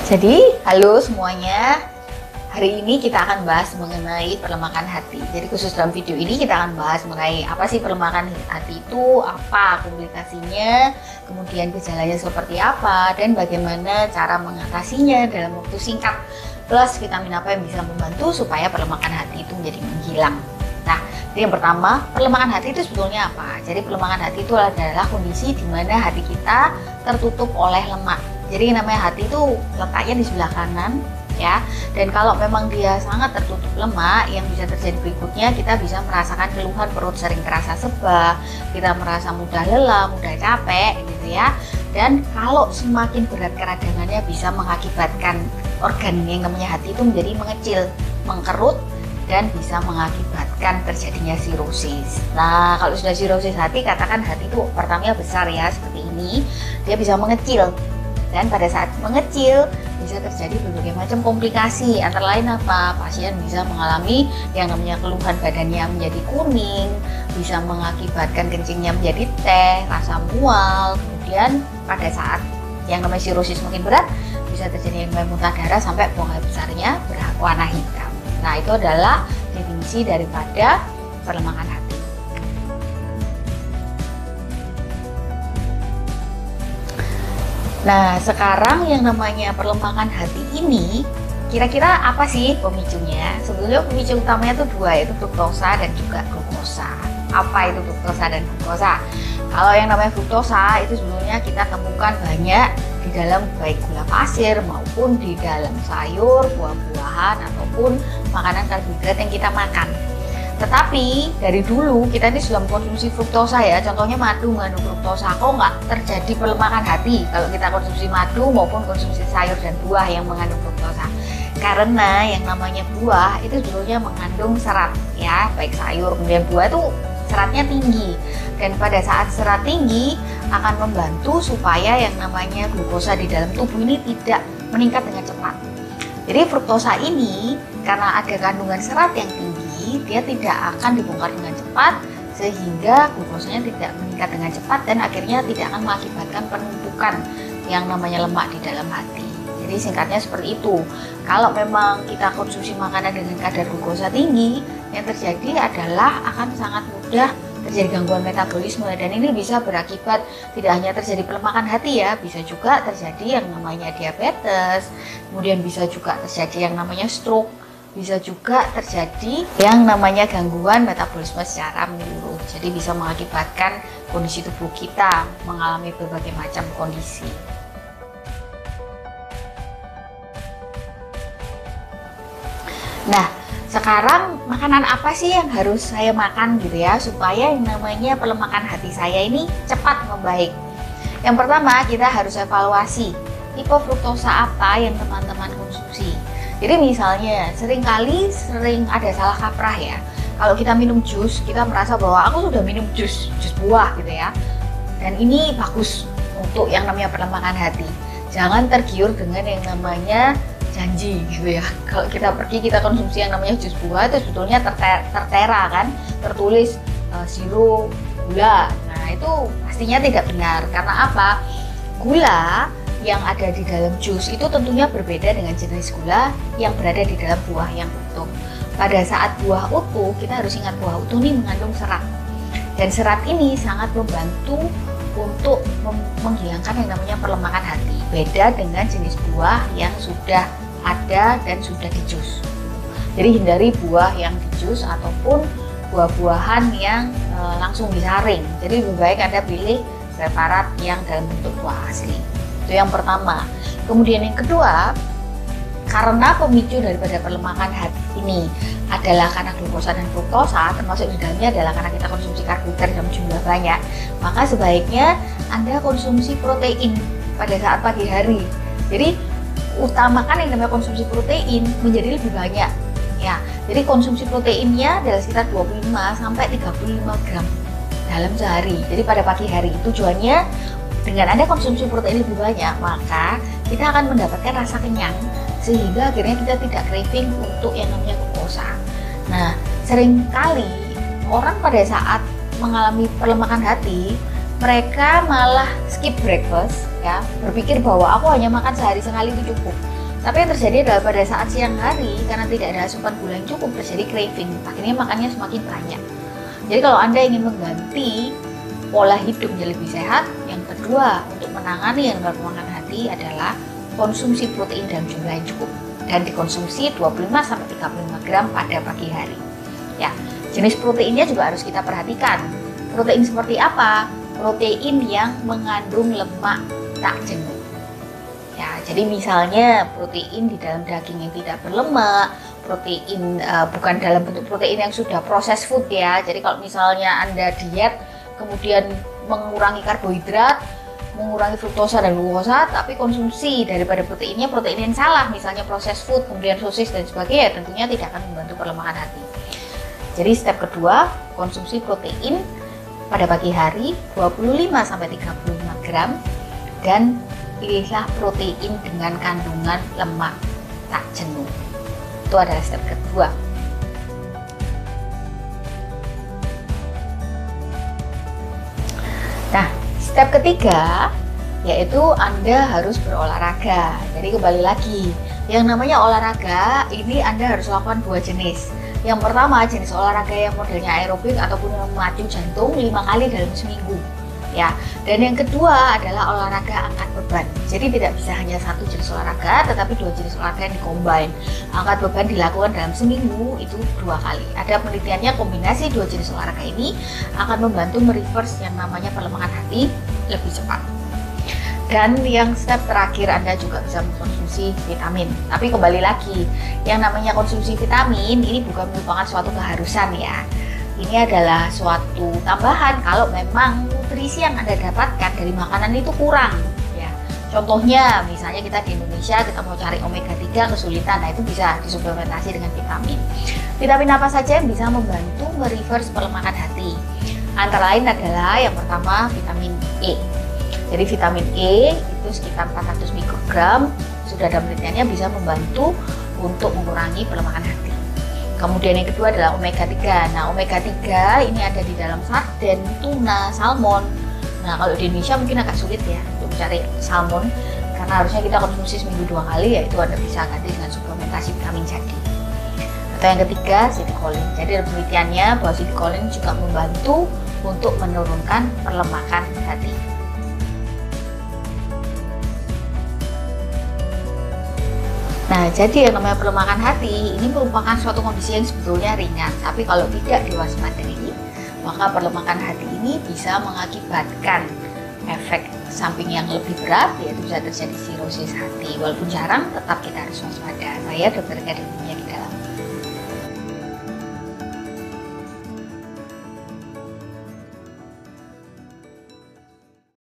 Jadi, halo semuanya. Hari ini kita akan bahas mengenai pelemakan hati. Jadi khusus dalam video ini kita akan bahas mengenai apa sih pelemakan hati itu, apa komplikasinya, kemudian gejalanya seperti apa, dan bagaimana cara mengatasinya dalam waktu singkat. Plus vitamin apa yang bisa membantu supaya pelemakan hati itu menjadi menghilang. Nah, yang pertama, pelemakan hati itu sebetulnya apa? Jadi pelemakan hati itu adalah kondisi di mana hati kita tertutup oleh lemak. Jadi yang namanya hati itu letaknya di sebelah kanan, ya. Dan kalau memang dia sangat tertutup lemak, yang bisa terjadi berikutnya, kita bisa merasakan keluhan perut sering terasa sebal, kita merasa mudah lelah, mudah capek, gitu ya. Dan kalau semakin berat keradangannya bisa mengakibatkan organ yang namanya hati itu menjadi mengecil, mengkerut, dan bisa mengakibatkan terjadinya sirosis. Nah, kalau sudah sirosis hati, katakan hati itu pertamanya besar ya, seperti ini, dia bisa mengecil. Dan pada saat mengecil bisa terjadi berbagai macam komplikasi, antara lain apa? Pasien bisa mengalami yang namanya keluhan badannya menjadi kuning, bisa mengakibatkan kencingnya menjadi teh, rasa mual. Kemudian pada saat yang namanya sirosis makin berat, bisa terjadi yang namanya muntah darah sampai buang air besarnya berwarna hitam. Nah, itu adalah definisi daripada pelemakan hati. Nah, sekarang yang namanya pelemakan hati ini, kira-kira apa sih pemicunya? Sebetulnya pemicu utamanya itu dua, yaitu fruktosa dan juga glukosa. Apa itu fruktosa dan glukosa? Kalau yang namanya fruktosa itu sebetulnya kita temukan banyak di dalam baik gula pasir maupun di dalam sayur, buah-buahan, ataupun makanan karbohidrat yang kita makan. Tetapi dari dulu kita ini sudah mengkonsumsi fruktosa ya, contohnya madu mengandung fruktosa. Kok nggak terjadi pelemakan hati kalau kita konsumsi madu maupun konsumsi sayur dan buah yang mengandung fruktosa? Karena yang namanya buah itu dulunya mengandung serat ya, baik sayur kemudian buah itu seratnya tinggi, dan pada saat serat tinggi akan membantu supaya yang namanya glukosa di dalam tubuh ini tidak meningkat dengan cepat. Jadi fruktosa ini karena ada kandungan serat yang tinggi, dia tidak akan dibongkar dengan cepat sehingga glukosanya tidak meningkat dengan cepat dan akhirnya tidak akan mengakibatkan penumpukan yang namanya lemak di dalam hati. Jadi singkatnya seperti itu. Kalau memang kita konsumsi makanan dengan kadar glukosa tinggi, yang terjadi adalah akan sangat mudah terjadi gangguan metabolisme, dan ini bisa berakibat tidak hanya terjadi pelemakan hati ya, bisa juga terjadi yang namanya diabetes, kemudian bisa juga terjadi yang namanya stroke, bisa juga terjadi yang namanya gangguan metabolisme secara menyeluruh. Jadi bisa mengakibatkan kondisi tubuh kita mengalami berbagai macam kondisi. Nah, sekarang makanan apa sih yang harus saya makan gitu ya supaya yang namanya pelemakan hati saya ini cepat membaik? Yang pertama, kita harus evaluasi tipe fruktosa apa yang teman-teman konsumsi. Jadi misalnya sering ada salah kaprah ya. Kalau kita minum jus, kita merasa bahwa aku sudah minum jus buah gitu ya, dan ini bagus untuk yang namanya pelemakan hati. Jangan tergiur dengan yang namanya janji gitu ya. Kalau kita pergi kita konsumsi yang namanya jus buah, itu sebetulnya tertera kan, tertulis zero gula. Nah, itu pastinya tidak benar. Karena apa? Gula yang ada di dalam jus itu tentunya berbeda dengan jenis gula yang berada di dalam buah yang utuh. Pada saat buah utuh, kita harus ingat buah utuh ini mengandung serat. Dan serat ini sangat membantu untuk menghilangkan yang namanya pelemakan hati. Beda dengan jenis buah yang sudah ada dan sudah dijus. Jadi hindari buah yang dijus ataupun buah-buahan yang langsung disaring. Jadi lebih baik Anda pilih preparat yang dalam bentuk buah asli. Itu yang pertama. Kemudian yang kedua, karena pemicu daripada pelemakan hati ini adalah karena glukosa dan fruktosa, termasuk di dalamnya adalah karena kita konsumsi karbohidrat dalam jumlah banyak, maka sebaiknya Anda konsumsi protein pada saat pagi hari. Jadi utamakan yang namanya konsumsi protein menjadi lebih banyak ya. Jadi konsumsi proteinnya adalah sekitar 25 sampai 35 gram dalam sehari. Jadi pada pagi hari tujuannya dengan Anda konsumsi protein lebih banyak, maka kita akan mendapatkan rasa kenyang sehingga akhirnya kita tidak craving untuk yang namanya glukosa. Nah, seringkali orang pada saat mengalami pelemakan hati mereka malah skip breakfast ya, berpikir bahwa aku hanya makan sehari sekali itu cukup. Tapi yang terjadi adalah pada saat siang hari, karena tidak ada asupan gula yang cukup, terjadi craving. Akhirnya makannya semakin banyak. Jadi kalau Anda ingin mengganti pola hidup yang lebih sehat, yang kedua untuk menangani yang pelemakan hati adalah konsumsi protein dalam jumlah yang cukup dan dikonsumsi 25-35 gram pada pagi hari. Ya, jenis proteinnya juga harus kita perhatikan. Protein seperti apa? Protein yang mengandung lemak tak jenuh. Ya, jadi misalnya protein di dalam daging yang tidak berlemak, protein bukan dalam bentuk protein yang sudah proses food ya. Jadi kalau misalnya Anda diet kemudian mengurangi karbohidrat, mengurangi fruktosa dan glukosa, tapi konsumsi daripada proteinnya protein yang salah, misalnya proses food, kemudian sosis dan sebagainya, tentunya tidak akan membantu pelemakan hati. Jadi step kedua, konsumsi protein pada pagi hari 25-35 gram dan pilihlah protein dengan kandungan lemak tak jenuh. Itu adalah step kedua. Nah, step ketiga yaitu Anda harus berolahraga. Jadi kembali lagi, yang namanya olahraga ini Anda harus lakukan dua jenis. Yang pertama jenis olahraga yang modelnya aerobik ataupun memacu jantung 5 kali dalam seminggu. Ya, dan yang kedua adalah olahraga angkat beban. Jadi tidak bisa hanya satu jenis olahraga, tetapi dua jenis olahraga yang dikombin. Angkat beban dilakukan dalam seminggu itu 2 kali. Ada penelitiannya kombinasi dua jenis olahraga ini akan membantu mereverse yang namanya pelemakan hati lebih cepat. Dan yang step terakhir Anda juga bisa mengkonsumsi vitamin. Tapi kembali lagi, yang namanya konsumsi vitamin ini bukan merupakan suatu keharusan ya. Ini adalah suatu tambahan kalau memang nutrisi yang Anda dapatkan dari makanan itu kurang ya. Contohnya misalnya kita di Indonesia kita mau cari omega 3 kesulitan, nah itu bisa disuplementasi dengan vitamin. Vitamin apa saja yang bisa membantu mereverse pelemakan hati? Antara lain adalah yang pertama vitamin E. Jadi vitamin E itu sekitar 400 mikrogram, sudah ada penelitiannya bisa membantu untuk mengurangi pelemakan hati. Kemudian yang kedua adalah omega 3. Nah, omega 3 ini ada di dalam sarden, tuna, salmon. Nah, kalau di Indonesia mungkin agak sulit ya untuk mencari salmon karena harusnya kita konsumsi seminggu 2 kali, yaitu Anda bisa ganti dengan suplementasi vitamin jadi. Atau yang ketiga, sitikolin. Jadi ada penelitiannya bahwa sitikolin juga membantu untuk menurunkan pelemakan hati. Nah, jadi yang namanya pelemakan hati ini merupakan suatu kondisi yang sebetulnya ringan, tapi kalau tidak diwaspadai, maka pelemakan hati ini bisa mengakibatkan efek samping yang lebih berat, yaitu bisa terjadi sirosis hati. Walaupun jarang, tetap kita harus waspada. Saya Dr. Eka.